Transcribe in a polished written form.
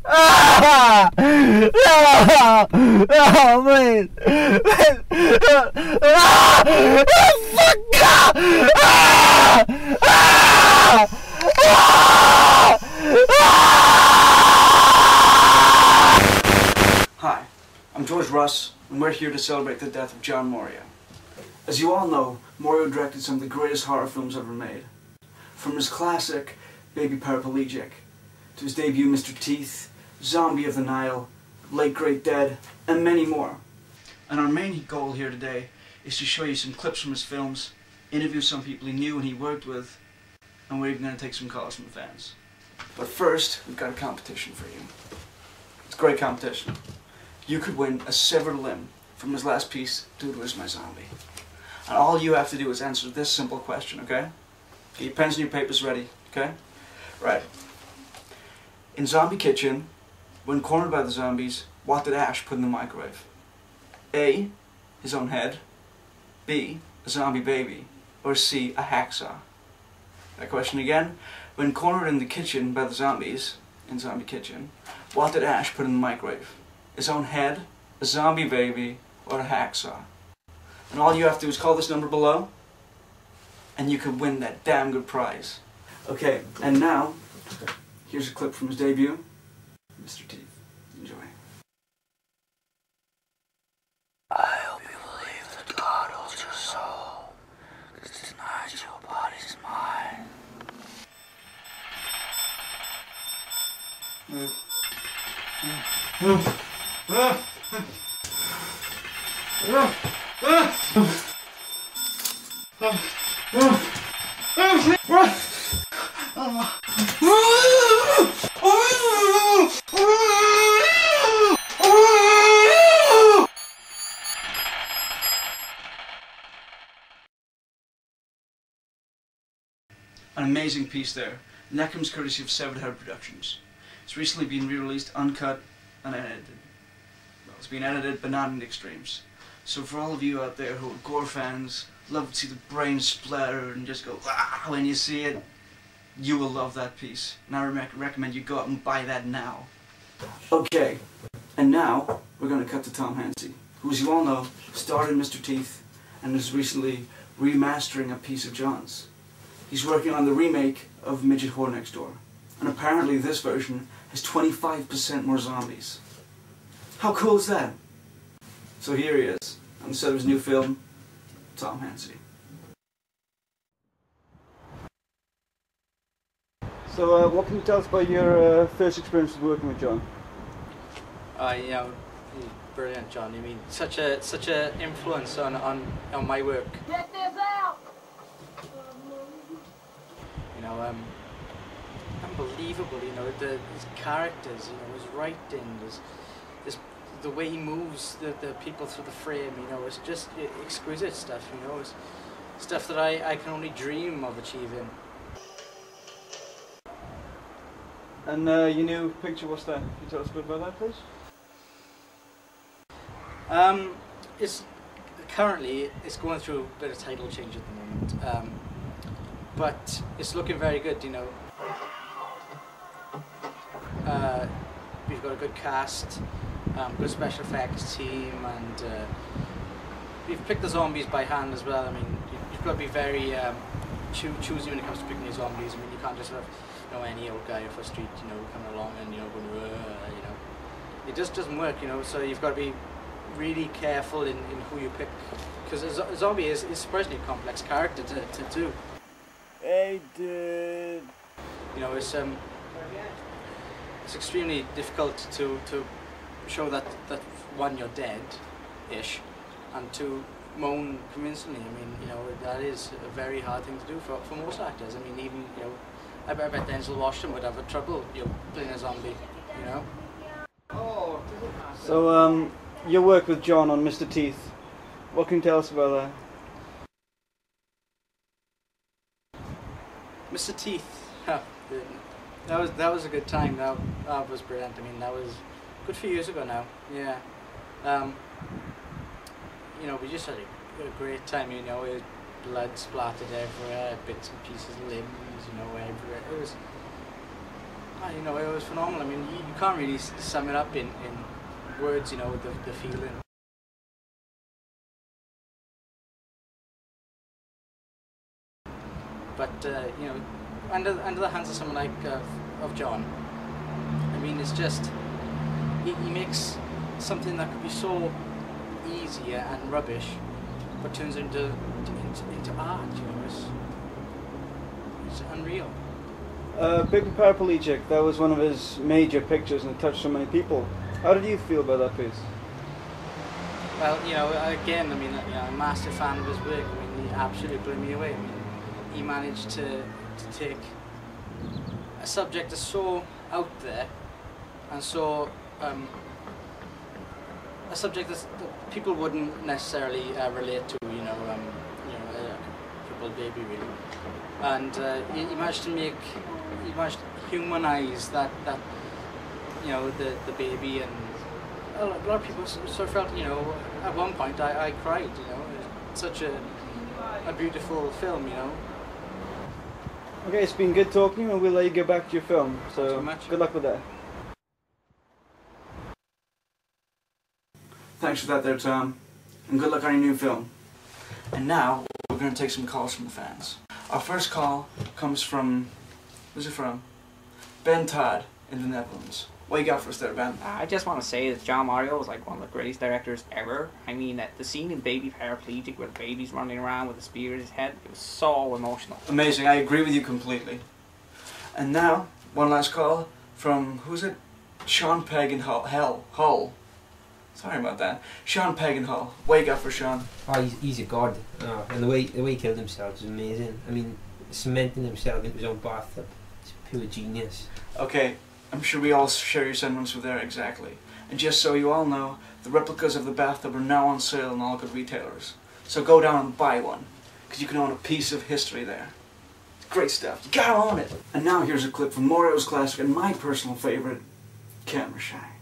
Ah! No! No, please! Ah! Fuck! Ah! Ah! Ah! Hi, I'm George Russ, and we're here to celebrate the death of John Moria. As you all know, Moria directed some of the greatest horror films ever made. From his classic Baby Paraplegic, to his debut Mr. Teeth, Zombie of the Nile, Late Great Dead, and many more. And our main goal here today is to show you some clips from his films, interview some people he knew and he worked with, and we're even going to take some calls from the fans. But first, we've got a competition for you. It's a great competition. You could win a severed limb from his last piece, Dude, Where's My Zombie? And all you have to do is answer this simple question, okay? Get your pens and your papers ready, okay? Right. In Zombie Kitchen, when cornered by the zombies, what did Ash put in the microwave? A, his own head, B, a zombie baby, or C, a hacksaw? That question again. When cornered in the kitchen by the zombies, in Zombie Kitchen, what did Ash put in the microwave? His own head, a zombie baby, or a hacksaw? And all you have to do is call this number below, and you could win that damn good prize. Okay, and now, here's a clip from his debut, Mr. Teeth. Enjoy. I hope you believe that God holds your soul, because tonight your body's mine. An amazing piece there, and that comes courtesy of Severed Head Productions. It's recently been re-released uncut and unedited. Well, it's been edited but not in the extremes. So for all of you out there who are gore fans, love to see the brain splatter and just go ah when you see it, you will love that piece. And I recommend you go out and buy that now. Okay, and now we're going to cut to Tom Hanksy, who, as you all know, starred in Mr. Teeth and is recently remastering a piece of John's. He's working on the remake of Midget Whore Next Door, and apparently this version has 25% more zombies. How cool is that? So here he is, on the set of his new film, Tom Hanksy. So, what can you tell us about your first experience of working with John? You know, he's brilliant, John. I mean, such a influence on my work. Get this out! You know, unbelievable. You know, his characters. You know, his writing, the way he moves the people through the frame. You know, it's just exquisite stuff. You know, it's stuff that I can only dream of achieving. And your new picture, what's that? Can you tell us a bit about that, please? It's currently going through a bit of title change at the moment, but it's looking very good. You know, we've got a good cast, good special effects team, and we've picked the zombies by hand as well. I mean, you've got to be very choosy when it comes to picking your zombies. I mean, you can't just have any old guy off the street, you know, coming along and going, you know, it just doesn't work, you know. So you've got to be really careful in who you pick, because a zombie is surprisingly a complex character to do. Hey, dude. You know, it's extremely difficult to show that one, you're dead-ish, and to moan convincingly. I mean, you know, that is a very hard thing to do for most actors. I mean, even, you know, I bet Denzel Washington would have trouble, you know, playing a zombie, you know. So, your work with John on Mr. Teeth, what can you tell us about that? Mr. Teeth, that was a good time. That was brilliant. I mean, that was a good few years ago now. Yeah. You know, we just had a great time. You know, blood splattered everywhere, bits and pieces of limbs, you know, everywhere. You know, it was phenomenal. I mean, you can't really sum it up in words, you know, the feeling. But, you know, under the hands of someone like of John, I mean, it's just, he makes something that could be so easy and rubbish, but turns into art, you know, it's unreal. Baby Paraplegic, that was one of his major pictures and it touched so many people. How did you feel about that piece? Well, you know, again, I mean, you know, I'm a massive fan of his work. I mean, he absolutely blew me away. I mean, he managed to take a subject that's so out there and so a subject that people wouldn't necessarily relate to, you know, a crippled baby really, and he managed to humanize that you know, the baby, and a lot of people sort of felt, you know, at one point I cried, you know, it's such a beautiful film, you know. Okay, it's been good talking to you and we'll let you get back to your film. Thanks so much. Good luck with that. Thanks for that there, Tom. And good luck on your new film. And now, we're going to take some calls from the fans. Our first call comes from, who's it from? Ben Todd in the Netherlands. What you got for us there, Ben? I just want to say that John Mario was like one of the greatest directors ever. I mean, the scene in Baby Paraplegic where the baby's running around with a spear in his head, it was so emotional. Amazing, I agree with you completely. And now, one last call from, who's it? Sean Pegg in Hull. Sorry about that. Sean Pegg in Hull. What you got for Sean? Oh, he's a god. Oh, and the way he killed himself is amazing. I mean, cementing himself into his own bathtub. It's pure genius. Okay, I'm sure we all share your sentiments with there exactly. And just so you all know, the replicas of the bathtub are now on sale in all good retailers. So go down and buy one, because you can own a piece of history there. It's great stuff. You gotta own it. And now here's a clip from Morio's classic and my personal favorite, Camera Shy.